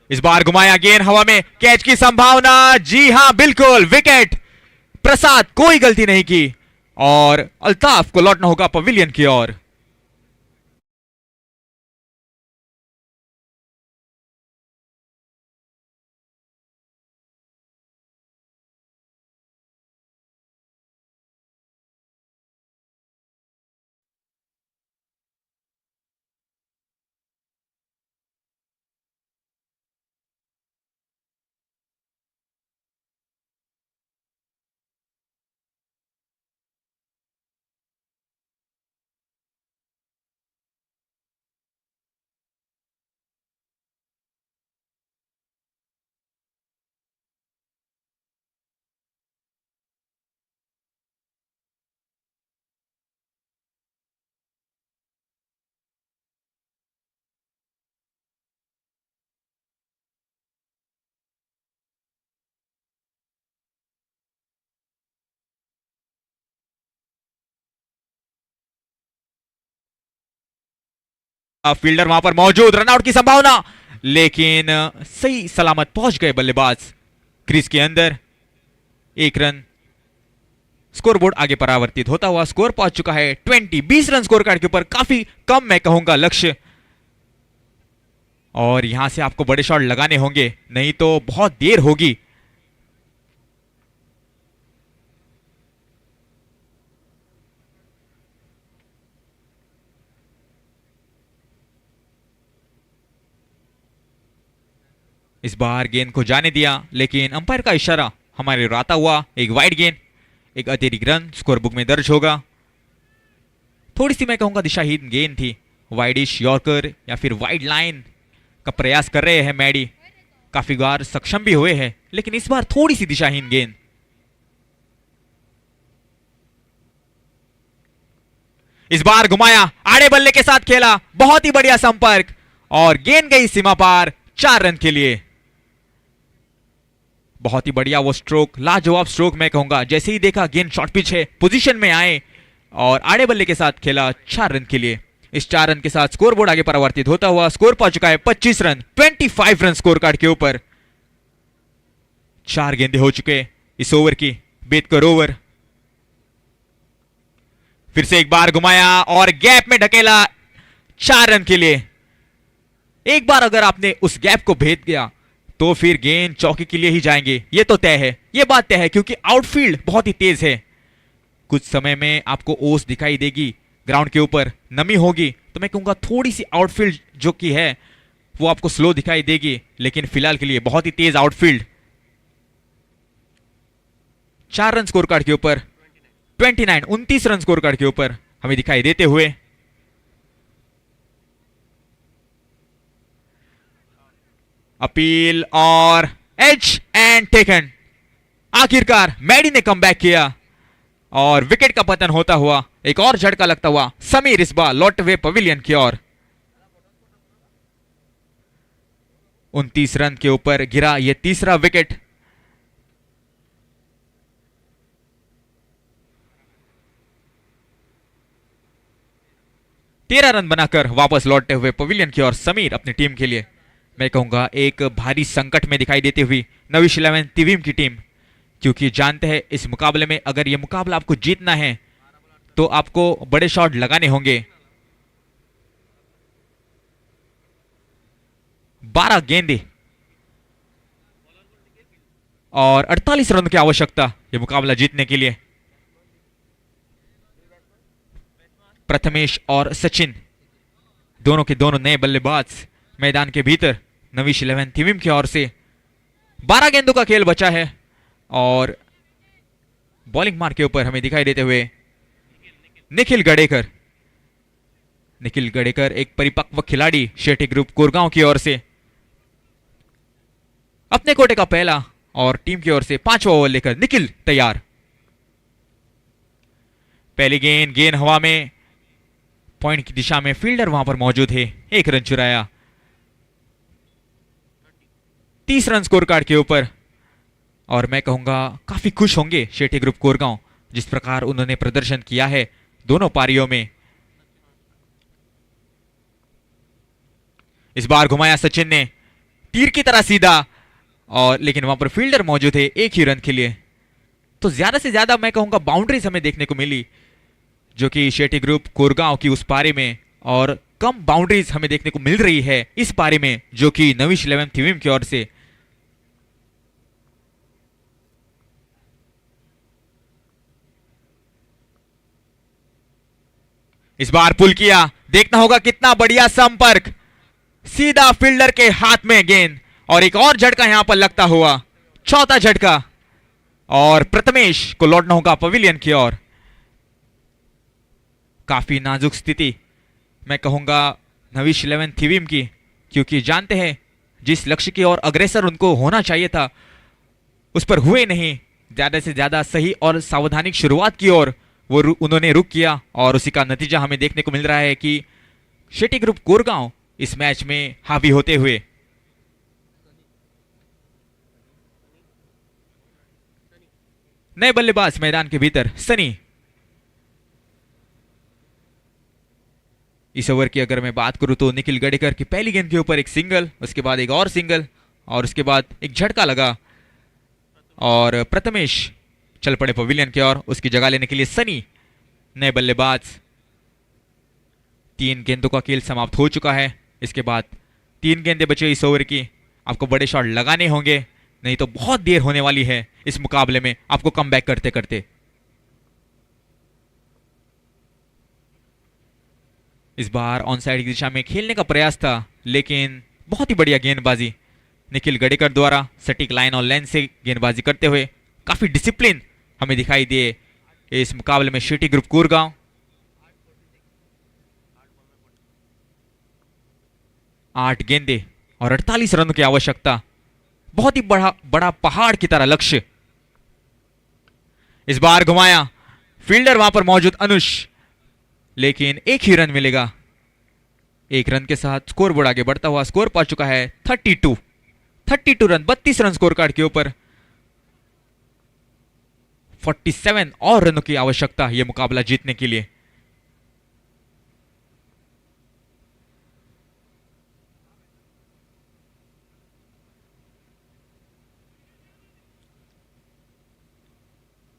इस बार घुमाया, गेंद हवा में, कैच की संभावना, जी हां बिल्कुल, विकेट। प्रसाद कोई गलती नहीं की और अल्ताफ को लौटना होगा पवेलियन की ओर। फील्डर वहां पर मौजूद, रनआउट की संभावना, लेकिन सही सलामत पहुंच गए बल्लेबाज क्रीज के अंदर। 1 रन, स्कोरबोर्ड आगे परावर्तित होता हुआ स्कोर पहुंच चुका है 20 रन स्कोर कार्ड के ऊपर। काफी कम मैं कहूंगा लक्ष्य, और यहां से आपको बड़े शॉट लगाने होंगे, नहीं तो बहुत देर होगी। इस बार गेंद को जाने दिया, लेकिन अंपायर का इशारा हमारे ओर आता हुआ एक वाइड गेंद, एक अतिरिक्त रन स्कोर बुक में दर्ज होगा। थोड़ी सी मैं कहूंगा दिशाहीन गेंद थी, वाइडिश यॉर्कर या फिर वाइड लाइन का प्रयास कर रहे हैं मैडी, काफी बार सक्षम भी हुए हैं, लेकिन इस बार थोड़ी सी दिशाहीन गेंद। इस बार घुमाया, आड़े बल्ले के साथ खेला, बहुत ही बढ़िया संपर्क, और गेंद गई सीमा पार 4 रन के लिए। बहुत ही बढ़िया वो स्ट्रोक, लाजवाब स्ट्रोक मैं कहूंगा। जैसे ही देखा गेंद शॉर्ट पिच है, पोजीशन में आए और आड़े बल्ले के साथ खेला 4 रन के लिए। इस 4 रन के साथ स्कोरबोर्ड आगे परिवर्तित होता हुआ स्कोर पहुंच चुका है 25 रन, 25 रन स्कोर कार्ड के ऊपर। 4 गेंदे हो चुके इस ओवर की, बेहतर ओवर। फिर से एक बार घुमाया और गैप में ढकेला 4 रन के लिए। एक बार अगर आपने उस गैप को भेद गया तो फिर गेंद चौके के लिए ही जाएंगे, ये तो तय है, ये बात तय है, क्योंकि आउटफील्ड बहुत ही तेज है। कुछ समय में आपको ओस दिखाई देगी ग्राउंड के ऊपर, नमी होगी, तो मैं कहूंगा थोड़ी सी आउटफील्ड जो की है वो आपको स्लो दिखाई देगी, लेकिन फिलहाल के लिए बहुत ही तेज आउटफील्ड। 4 रन स्कोर कार्ड के ऊपर, 29 रन स्कोर कार्ड के ऊपर हमें दिखाई देते हुए। अपील और एज एंड टेकन। आखिरकार मैडी ने कमबैक किया और विकेट का पतन होता हुआ, एक और झटका लगता हुआ समीर इस बार लौटते हुए पवेलियन की ओर। 29 रन के ऊपर गिरा यह तीसरा विकेट। तेरह रन बनाकर वापस लौटते हुए पवेलियन की ओर समीर अपनी टीम के लिए, मैं कहूंगा एक भारी संकट में दिखाई देती हुई नविश 11 तिवीम की टीम, क्योंकि जानते हैं इस मुकाबले में अगर यह मुकाबला आपको जीतना है तो आपको बड़े शॉट लगाने होंगे। 12 गेंदे और 48 रन की आवश्यकता यह मुकाबला जीतने के लिए। प्रथमेश और सचिन दोनों के दोनों नए बल्लेबाज मैदान के भीतर नविश 11 तिवीम की ओर से। 12 गेंदों का खेल बचा है और बॉलिंग मार्क के ऊपर हमें दिखाई देते हुए निखिल गडेकर। निखिल गडेकर एक परिपक्व खिलाड़ी शेट्टी ग्रुप कोरगांव की ओर से अपने कोटे का पहला और टीम की ओर से 5वां ओवर लेकर निखिल तैयार। पहली गेंद हवा में, पॉइंट की दिशा में फील्डर वहां पर मौजूद है, 1 रन चुराया। 30 रन स्कोर कार्ड के ऊपर और मैं कहूंगा काफी खुश होंगे शेट्टी ग्रुप कोरगांव जिस प्रकार उन्होंने प्रदर्शन किया है दोनों पारियों में। इस बार घुमाया सचिन ने तीर की तरह सीधा, और लेकिन वहां पर फील्डर मौजूद है 1 ही रन के लिए। तो ज्यादा से ज्यादा मैं कहूंगा बाउंड्रीज हमें देखने को मिली जो कि शेट्टी ग्रुप कोरगांव की उस पारी में, और कम बाउंड्रीज हमें देखने को मिल रही है इस पारी में जो कि नविश 11 तिवीम की ओर से। इस बार पुल किया, देखना होगा कितना बढ़िया संपर्क, सीधा फील्डर के हाथ में गेंद और एक और झटका यहां पर लगता हुआ, चौथा झटका, और प्रथमेश को लौटना होगा पवेलियन की ओर। काफी नाजुक स्थिति मैं कहूंगा नविश 11 तिवीम की, क्योंकि जानते हैं जिस लक्ष्य की ओर अग्रेसर उनको होना चाहिए था उस पर हुए नहीं। ज्यादा से ज्यादा सही और सावधानिक शुरुआत की ओर वो उन्होंने रुक किया, और उसी का नतीजा हमें देखने को मिल रहा है कि शेट्टी ग्रुप कोरगांव इस मैच में हावी होते हुए। नए बल्लेबाज मैदान के भीतर सनी। इस ओवर की अगर मैं बात करूं तो निखिल गडेकर की पहली गेंद के ऊपर एक सिंगल, उसके बाद एक और सिंगल, और उसके बाद एक झटका लगा और प्रथमेश चल पड़े पवेलियन की ओर उसकी जगह लेने के लिए सनी नए बल्लेबाज। 3 गेंदों का खेल समाप्त हो चुका है। इसके बाद 3 गेंदें बचे इस ओवर की, आपको बड़े शॉट लगाने होंगे, नहीं तो बहुत देर होने वाली है इस मुकाबले में आपको कमबैक करते करते। इस बार ऑन साइड की दिशा में खेलने का प्रयास था, लेकिन बहुत ही बढ़िया गेंदबाजी निखिल गडेकर द्वारा, सटीक लाइन और लेंथ से गेंदबाजी करते हुए काफी डिसिप्लिन हमें दिखाई दिए इस मुकाबले में शेट्टी ग्रुप कोरगांव। 8 गेंदे और 48 रनों की आवश्यकता, बहुत ही बड़ा पहाड़ की तरह लक्ष्य। इस बार घुमाया, फील्डर वहां पर मौजूद अनुष, लेकिन 1 ही रन मिलेगा। 1 रन के साथ स्कोर बोर्ड आगे बढ़ता हुआ स्कोर पा चुका है 32 रन, 32 रन स्कोर कार्ड के ऊपर। 47 और रनों की आवश्यकता यह मुकाबला जीतने के लिए।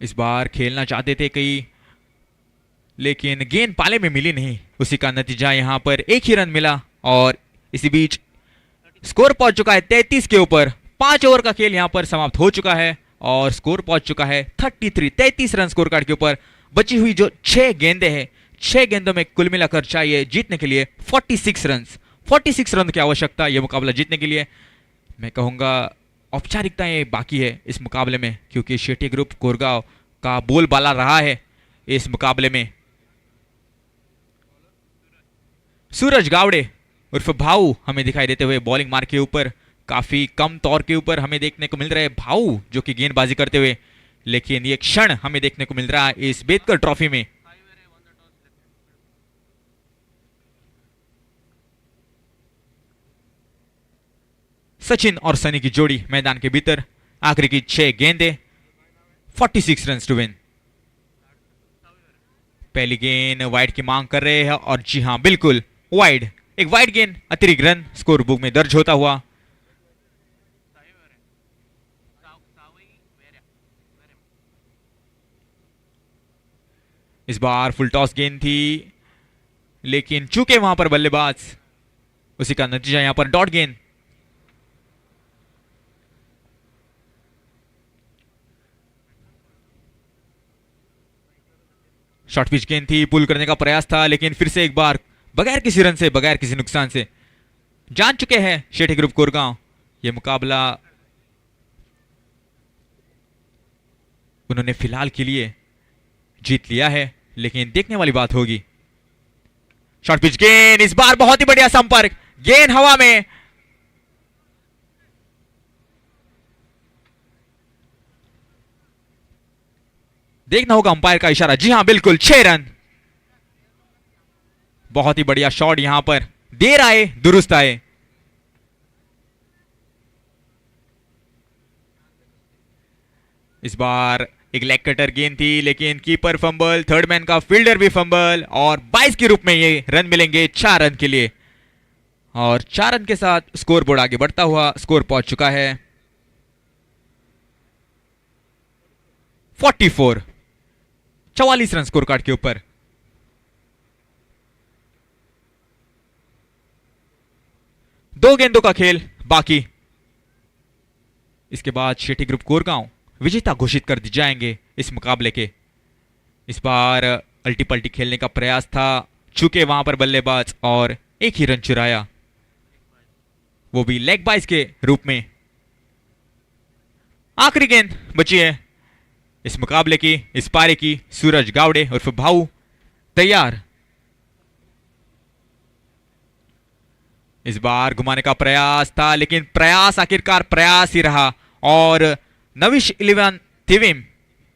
इस बार खेलना चाहते थे कई, लेकिन गेंद पाले में मिली नहीं, उसी का नतीजा यहां पर 1 ही रन मिला, और इसी बीच स्कोर पहुंच चुका है 33 के ऊपर। 5 ओवर का खेल यहां पर समाप्त हो चुका है और स्कोर पहुंच चुका है 33 रन स्कोर कार्ड के ऊपर। बची हुई जो 6 गेंदें हैं, 6 गेंदों में कुल मिलाकर चाहिए जीतने के लिए 46 रन की आवश्यकता यह मुकाबला जीतने के लिए। मैं कहूंगा औपचारिकताएं बाकी है इस मुकाबले में, क्योंकि शेट्टी ग्रुप कोरगांव का बोलबाला रहा है इस मुकाबले में। सूरज गावड़े उर्फ भाऊ हमें दिखाई देते हुए बॉलिंग मार्क के ऊपर, काफी कम तौर के ऊपर हमें देखने को मिल रहे हैं भाऊ जो कि गेंदबाजी करते हुए। लेकिन ये क्षण हमें देखने को मिल रहा है इस बेदकर ट्रॉफी में। सचिन और सनी की जोड़ी मैदान के भीतर, आखिरी की 6 गेंदें, 46 रन टू विन। पहली गेंद वाइड की मांग कर रहे हैं और जी हां बिल्कुल वाइड, एक वाइड गेंद, अतिरिक्त रन स्कोर बुक में दर्ज होता हुआ। इस बार फुल टॉस गेंद थी, लेकिन चूके वहां पर बल्लेबाज, उसी का नतीजा यहां पर डॉट गेंद। शॉर्ट पिच गेंद थी, पुल करने का प्रयास था, लेकिन फिर से एक बार बगैर किसी रन से, बगैर किसी नुकसान से जान चुके हैं शेट्टी ग्रुप कोरगांव ये मुकाबला। उन्होंने फिलहाल के लिए जीत लिया है, लेकिन देखने वाली बात होगी। शॉर्ट पिच गेंद, इस बार बहुत ही बढ़िया संपर्क, गेंद हवा में। देखना होगा अंपायर का इशारा। जी हां बिल्कुल 6 रन। बहुत ही बढ़िया शॉट, यहां पर देर आए दुरुस्त आए। इस बार एक लेग कटर गेंद थी, लेकिन कीपर फंबल, थर्ड मैन का फील्डर भी फंबल, और 22 के रूप में ये रन मिलेंगे 4 रन के लिए। और 4 रन के साथ स्कोर बोर्ड आगे बढ़ता हुआ स्कोर पहुंच चुका है 44 रन स्कोर कार्ड के ऊपर। दो गेंदों का खेल बाकी। इसके बाद शेट्टी ग्रुप कोरगांव विजेता घोषित कर दी जाएंगे इस मुकाबले के। इस बार अल्टी पल्टी खेलने का प्रयास था, चूके वहां पर बल्लेबाज और एक ही रन चुराया, वो भी लेग बाइज के रूप में। आखिरी गेंद बची है इस मुकाबले की, इस पारी की। सूरज गावड़े उर्फ भाऊ तैयार। इस बार घुमाने का प्रयास था, लेकिन प्रयास आखिरकार प्रयास ही रहा, और नविश 11 तिविम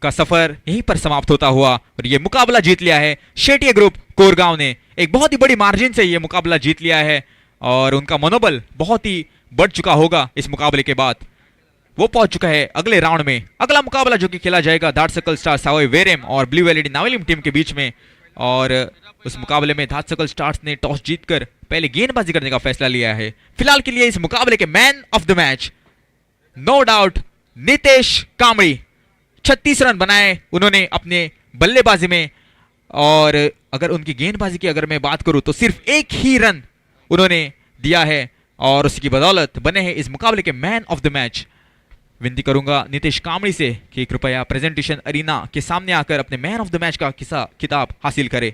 का सफर यहीं पर समाप्त होता हुआ और यह मुकाबला जीत लिया है शेट्टी ग्रुप कोरगांव ने। एक बहुत ही बड़ी मार्जिन से यह मुकाबला जीत लिया है, और उनका मनोबल बहुत ही बढ़ चुका होगा इस मुकाबले के बाद। वो पहुंच चुका है अगले राउंड में। अगला मुकाबला जो कि खेला जाएगा धाटसकल स्टार्स सावई वेरेम और ब्लू एलईडी नावेलिम टीम के बीच में, और उस मुकाबले में धाटसकल स्टार्स ने टॉस जीतकर पहले गेंदबाजी करने का फैसला लिया है। फिलहाल के लिए इस मुकाबले के man of the match no doubt Nitesh Kamdi. 36 run बनाए उन्होंने अपने बल्लेबाजी में, और अगर उनकी गेंदबाजी की अगर मैं बात करूं तो सिर्फ एक ही रन उन्होंने दिया है, और उसकी बदौलत बने हैं इस मुकाबले के मैन ऑफ द मैच। विनती करूंगा नितेश कामड़ी से कि कृपया प्रेजेंटेशन अरीना के सामने आकर अपने मैन ऑफ द मैच का खिताब हासिल करें।